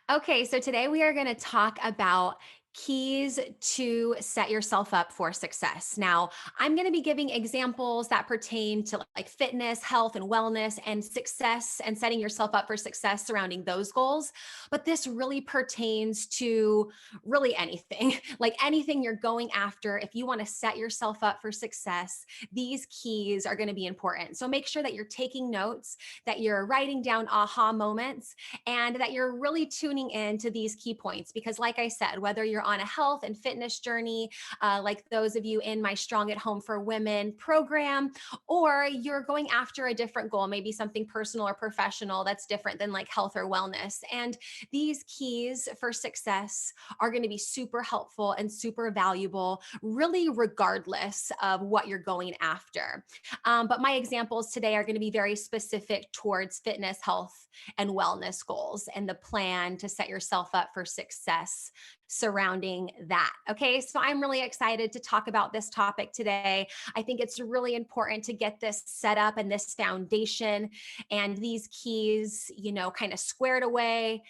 Okay, so today we are going to talk about keys to set yourself up for success. Now, I'm going to be giving examples that pertain to like fitness, health, and wellness, and success and setting yourself up for success surrounding those goals. But this really pertains to really anything, like anything you're going after. If you want to set yourself up for success, these keys are going to be important. So make sure that you're taking notes, that you're writing down aha moments, and that you're really tuning in to these key points. Because, like I said, whether you're on a health and fitness journey, like those of you in my Strong at Home for Women program, or you're going after a different goal, maybe something personal or professional that's different than like health or wellness. And these keys for success are going to be super helpful and super valuable, really, regardless of what you're going after. But my examples today are going to be very specific towards fitness, health, and wellness goals and the plan to set yourself up for success surrounding that. Okay, so I'm really excited to talk about this topic today. I think it's really important to get this set up and this foundation and these keys, kind of squared away,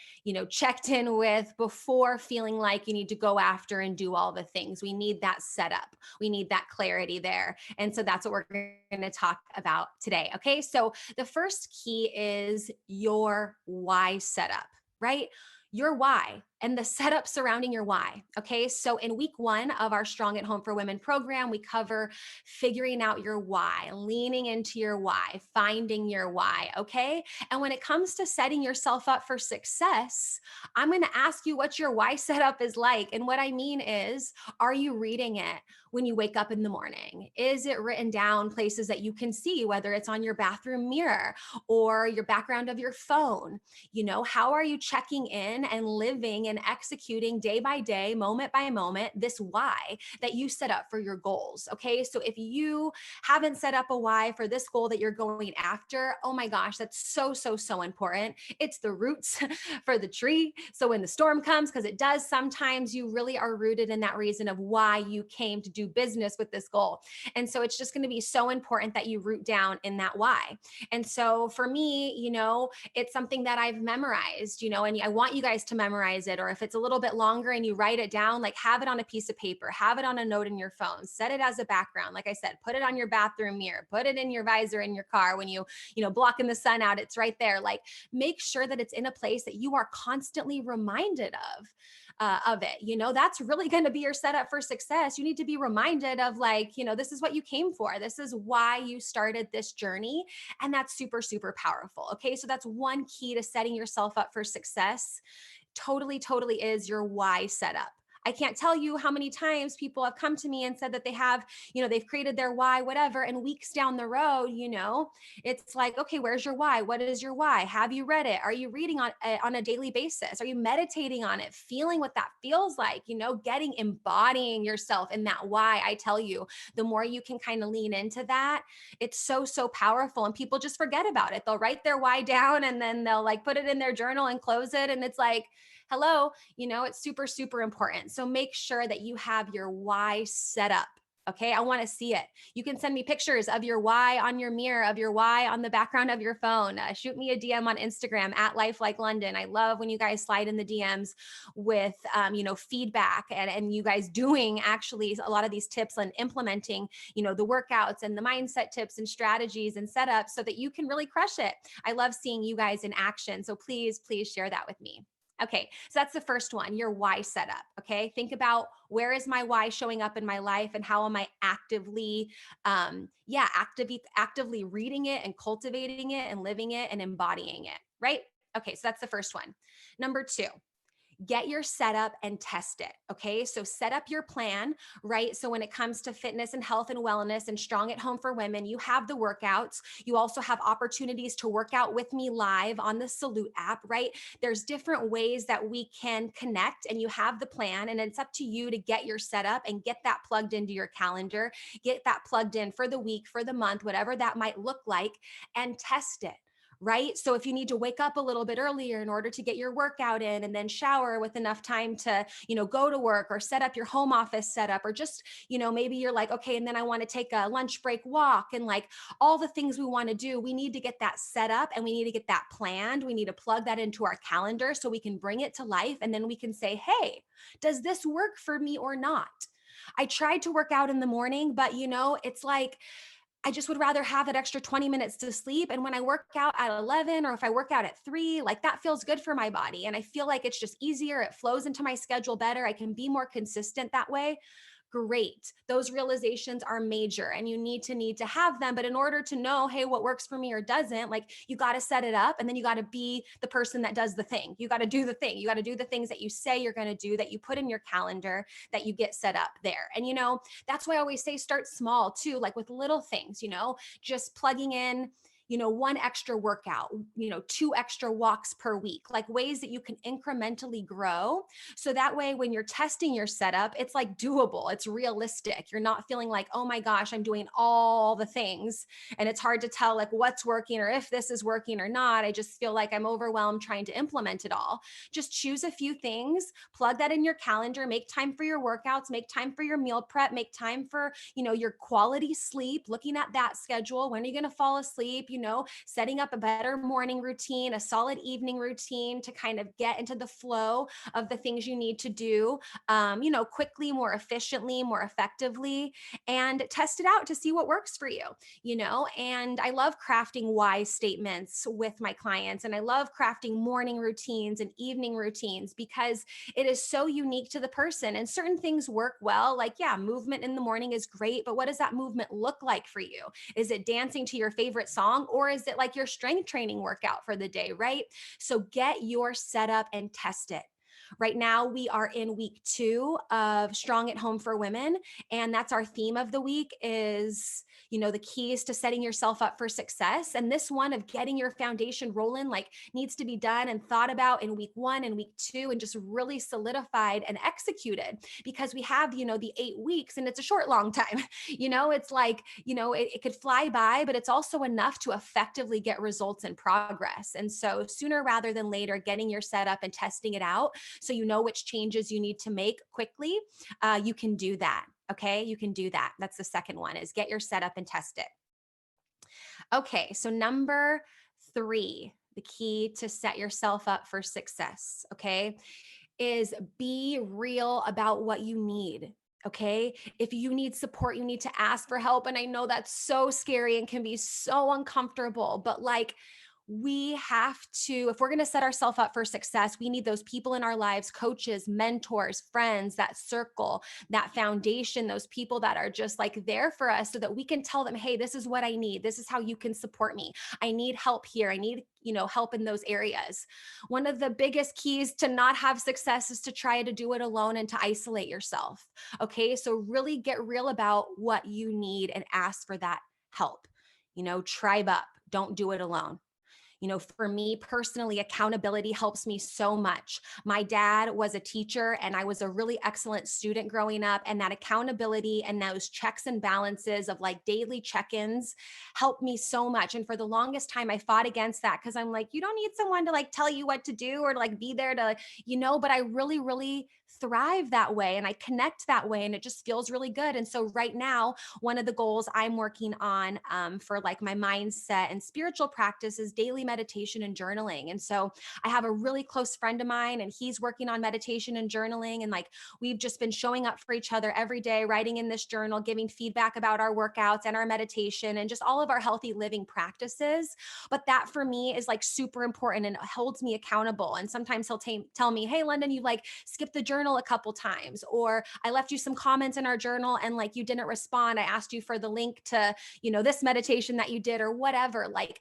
checked in with before feeling like you need to go after and do all the things. We need that setup. We need that clarity there. And so that's what we're going to talk about today. Okay, so the first key is your why setup, right? Your why and the setup surrounding your why. Okay. So in week 1 of our Strong at Home for Women program, we cover figuring out your why, leaning into your why, finding your why. Okay. And when it comes to setting yourself up for success, I'm going to ask you what your why setup is like. And what I mean is, are you reading it when you wake up in the morning? Is it written down places that you can see, whether it's on your bathroom mirror or your background of your phone? How are you checking in and living and executing day by day, moment by moment, this why that you set up for your goals? Okay. So if you haven't set up a why for this goal that you're going after, oh my gosh, that's so, so, so important. It's the roots for the tree. So when the storm comes, because it does, sometimes you really are rooted in that reason of why you came to do business with this goal. And so it's just going to be so important that you root down in that why. And so for me, it's something that I've memorized, and I want you guys to memorize it. Or if it's a little bit longer and you write it down, like have it on a piece of paper, have it on a note in your phone, set it as a background. Like I said, put it on your bathroom mirror, put it in your visor in your car when blocking the sun out, it's right there. Like make sure that it's in a place that you are constantly reminded of it. That's really going to be your setup for success. You need to be reminded of this is what you came for. This is why you started this journey. And that's super, super powerful. Okay. So that's one key to setting yourself up for success. Totally, totally is your why setup. I can't tell you how many times people have come to me and said that they have, they've created their why, whatever, and weeks down the road, it's like, okay, where's your why? What is your why? Have you read it? Are you reading on a daily basis? Are you meditating on it? Feeling what that feels like, embodying yourself in that why. I tell you, the more you can kind of lean into that, it's so, so powerful. And people just forget about it. They'll write their why down and then they'll like put it in their journal and close it. And it's like, hello, it's super, super important. So make sure that you have your why set up. Okay, I want to see it. You can send me pictures of your why on your mirror, of your why on the background of your phone. Shoot me a DM on Instagram at lifelikelunden. I love when you guys slide in the DMs with, feedback and you guys doing actually a lot of these tips and implementing, the workouts and the mindset tips and strategies and setups so that you can really crush it. I love seeing you guys in action. So please, please share that with me. Okay, so that's the first one, your why setup. Okay, think about, where is my why showing up in my life and how am I actively reading it and cultivating it and living it and embodying it, right? Okay, so that's the first one. Number 2, get your setup and test it. Okay. So set up your plan, right? So when it comes to fitness and health and wellness and Strong at Home for Women, you have the workouts. You also have opportunities to work out with me live on the Salute app, right? There's different ways that we can connect and you have the plan and it's up to you to get your setup and get that plugged into your calendar, get that plugged in for the week, for the month, whatever that might look like, and test it. right? So if you need to wake up a little bit earlier in order to get your workout in and then shower with enough time to, go to work or set up your home office setup, or just, maybe you're like, okay, and then I want to take a lunch break walk, and like all the things we want to do, we need to get that set up and we need to get that planned. We need to plug that into our calendar so we can bring it to life. And then we can say, hey, does this work for me or not? I tried to work out in the morning, but it's like, I just would rather have that extra 20 minutes to sleep. And when I work out at 11, or if I work out at 3, like that feels good for my body. And I feel like it's just easier. It flows into my schedule better. I can be more consistent that way. Great. Those realizations are major and you need to have them. But in order to know, hey, what works for me or doesn't, like you got to set it up, and then you got to be the person that does the thing. You got to do the thing. You got to do the things that you say you're going to do, that you put in your calendar, that you get set up there. And, that's why I always say start small too, like with little things, just plugging in, one extra workout, 2 extra walks per week, like ways that you can incrementally grow. So that way, when you're testing your setup, it's like doable, it's realistic. You're not feeling like, oh my gosh, I'm doing all the things and it's hard to tell like what's working or if this is working or not. I just feel like I'm overwhelmed trying to implement it all. Just choose a few things, plug that in your calendar, make time for your workouts, make time for your meal prep, make time for, your quality sleep, looking at that schedule. When are you going to fall asleep? Setting up a better morning routine, a solid evening routine to kind of get into the flow of the things you need to do, quickly, more efficiently, more effectively, and test it out to see what works for you. And I love crafting why statements with my clients. And I love crafting morning routines and evening routines because it is so unique to the person. And certain things work well. Like, yeah, movement in the morning is great, but what does that movement look like for you? Is it dancing to your favorite song, or is it like your strength training workout for the day, right? So get your setup and test it. Right now, we are in week 2 of Strong at Home for Women. And that's our theme of the week is, the keys to setting yourself up for success. And this one of getting your foundation rolling, like needs to be done and thought about in week 1 and week 2 and just really solidified and executed, because we have, the 8 weeks and it's a short, long time. It's like, it could fly by, but it's also enough to effectively get results and progress. And so sooner rather than later, getting your setup and testing it out so you know which changes you need to make quickly, you can do that. Okay, you can do that. That's the second one, is get your setup and test it. Okay, so number 3, the key to set yourself up for success, okay, is be real about what you need. Okay. If you need support, you need to ask for help. And I know that's so scary and can be so uncomfortable, but like, we have to, if we're going to set ourselves up for success, we need those people in our lives, coaches, mentors, friends, that circle, that foundation, those people that are just like there for us so that we can tell them, hey, this is what I need. This is how you can support me. I need help here. I need, help in those areas. One of the biggest keys to not have success is to try to do it alone and to isolate yourself. Okay. So really get real about what you need and ask for that help. Tribe up, don't do it alone. For me personally, accountability helps me so much. My dad was a teacher and I was a really excellent student growing up. And that accountability and those checks and balances of like daily check-ins helped me so much. And for the longest time, I fought against that because I'm like, you don't need someone to like tell you what to do or to like be there to, but I really, really thrive that way and I connect that way and it just feels really good. And so right now, one of the goals I'm working on for like my mindset and spiritual practice is daily meditation and journaling. And so I have a really close friend of mine and he's working on meditation and journaling. And like, we've just been showing up for each other every day, writing in this journal, giving feedback about our workouts and our meditation and just all of our healthy living practices. But that for me is like super important and holds me accountable. And sometimes he'll tell me, hey, London, you like skipped the journal a couple times, or I left you some comments in our journal and like you didn't respond. I asked you for the link to, this meditation that you did or whatever. Like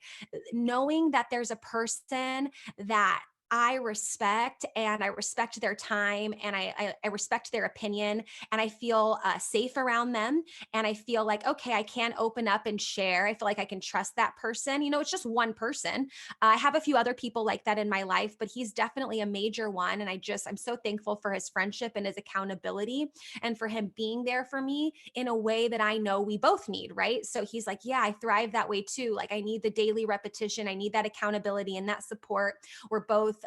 knowing that there's a person that I respect, and I respect their time, and I respect their opinion, and I feel safe around them, and I feel like, okay, I can open up and share. I feel like I can trust that person. It's just one person. I have a few other people like that in my life, but he's definitely a major one. And I'm so thankful for his friendship and his accountability, and for him being there for me in a way that I know we both need, right? So he's like, yeah, I thrive that way too. Like, I need the daily repetition, I need that accountability and that support. We're both,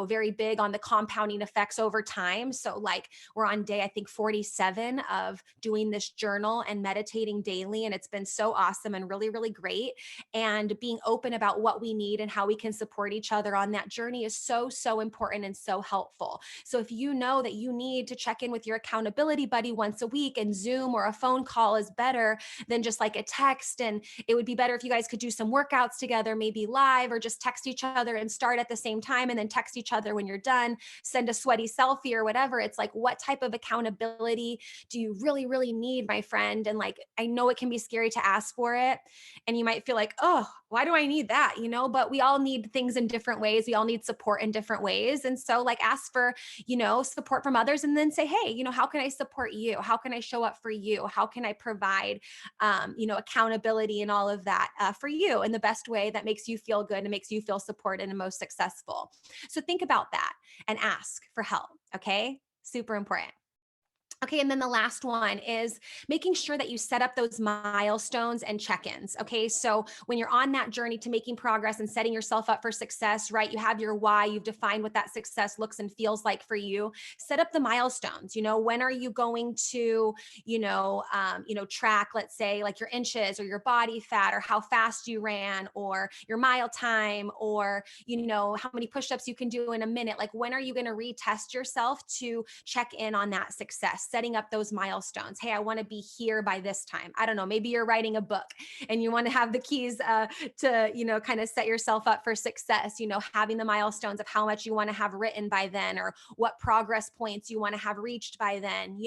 very big on the compounding effects over time. So, like, we're on day, I think, 47 of doing this journal and meditating daily. And it's been so awesome and really, really great. And being open about what we need and how we can support each other on that journey is so, so important and so helpful. So if you know that you need to check in with your accountability buddy once a week, and Zoom or a phone call is better than just like a text, and it would be better if you guys could do some workouts together, maybe live, or just text each other and start at the same time and then text each other when you're done, send a sweaty selfie or whatever. It's like, what type of accountability do you really, really need, my friend? And like, I know it can be scary to ask for it. And you might feel like, oh, why do I need that? But we all need things in different ways. We all need support in different ways. And so, like, ask for, support from others, and then say, hey, how can I support you? How can I show up for you? How can I provide, accountability and all of that for you in the best way that makes you feel good and makes you feel supported and most successful? So think about that and ask for help. Okay. Super important. Okay, and then the last one is making sure that you set up those milestones and check-ins. Okay, so when you're on that journey to making progress and setting yourself up for success, right? You have your why, you've defined what that success looks and feels like for you. Set up the milestones. When are you going to, track, let's say, like your inches or your body fat, or how fast you ran, or your mile time, or how many push-ups you can do in a minute. Like, when are you going to retest yourself to check in on that success? Setting up those milestones. Hey, I want to be here by this time. I don't know, maybe you're writing a book and you want to have the keys to kind of set yourself up for success. Having the milestones of how much you want to have written by then, or what progress points you want to have reached by then.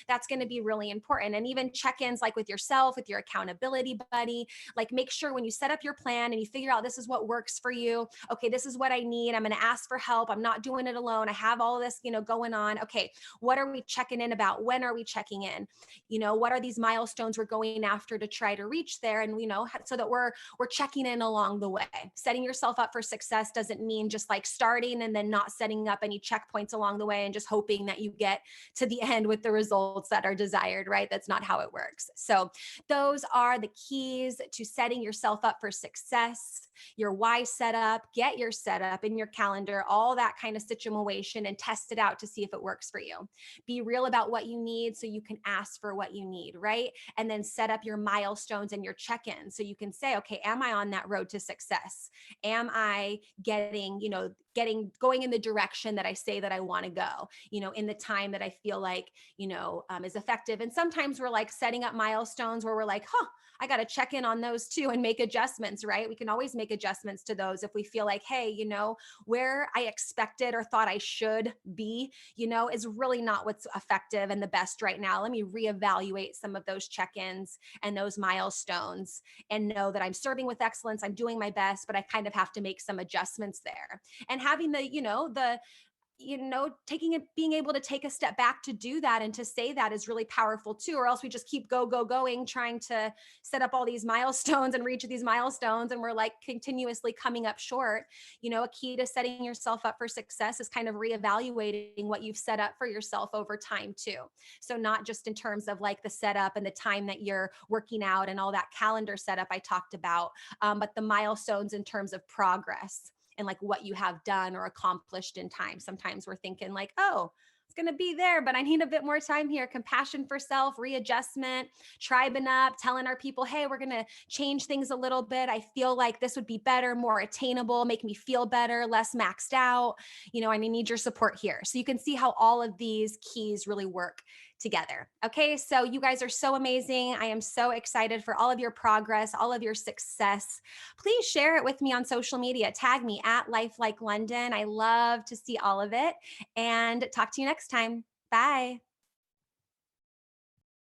That's going to be really important. And even check-ins, like with yourself, with your accountability buddy. Like, make sure when you set up your plan and you figure out this is what works for you, okay, this is what I need, I'm going to ask for help, I'm not doing it alone, I have all this going on. Okay, what are we checking in about? When are we checking in? What are these milestones we're going after to try to reach there? And so that we're checking in along the way. Setting yourself up for success doesn't mean just like starting and then not setting up any checkpoints along the way and just hoping that you get to the end with the results that are desired, right? That's not how it works. So those are the keys to setting yourself up for success. Your why setup, get your setup in your calendar, all that kind of situation, and test it out to see if it works for you. Be real about what you need so you can ask for what you need, right? And then set up your milestones and your check-ins so you can say, okay, am I on that road to success? Am I going in the direction that I say that I want to go, in the time that I feel like, is effective. And sometimes we're like setting up milestones where we're like, I got to check in on those too and make adjustments, right? We can always make adjustments to those if we feel like, hey, where I expected or thought I should be, is really not what's effective and the best right now. Let me reevaluate some of those check-ins and those milestones, and know that I'm serving with excellence, I'm doing my best, but I kind of have to make some adjustments there. And having taking it, being able to take a step back to do that and to say that is really powerful too. Or else we just keep going, trying to set up all these milestones and reach these milestones, and we're like continuously coming up short. A key to setting yourself up for success is kind of reevaluating what you've set up for yourself over time too. So not just in terms of like the setup and the time that you're working out and all that calendar setup I talked about, but the milestones in terms of progress and like what you have done or accomplished in time. Sometimes we're thinking like, oh, it's going to be there, but I need a bit more time here. Compassion for self, readjustment, tribing up, telling our people, hey, we're going to change things a little bit. I feel like this would be better, more attainable, make me feel better, less maxed out. I need your support here. So you can see how all of these keys really work together. Okay, so you guys are so amazing. I am so excited for all of your progress, all of your success. Please share it with me on social media. Tag me at lifelikelunden. I love to see all of it, and talk to you next time. Bye.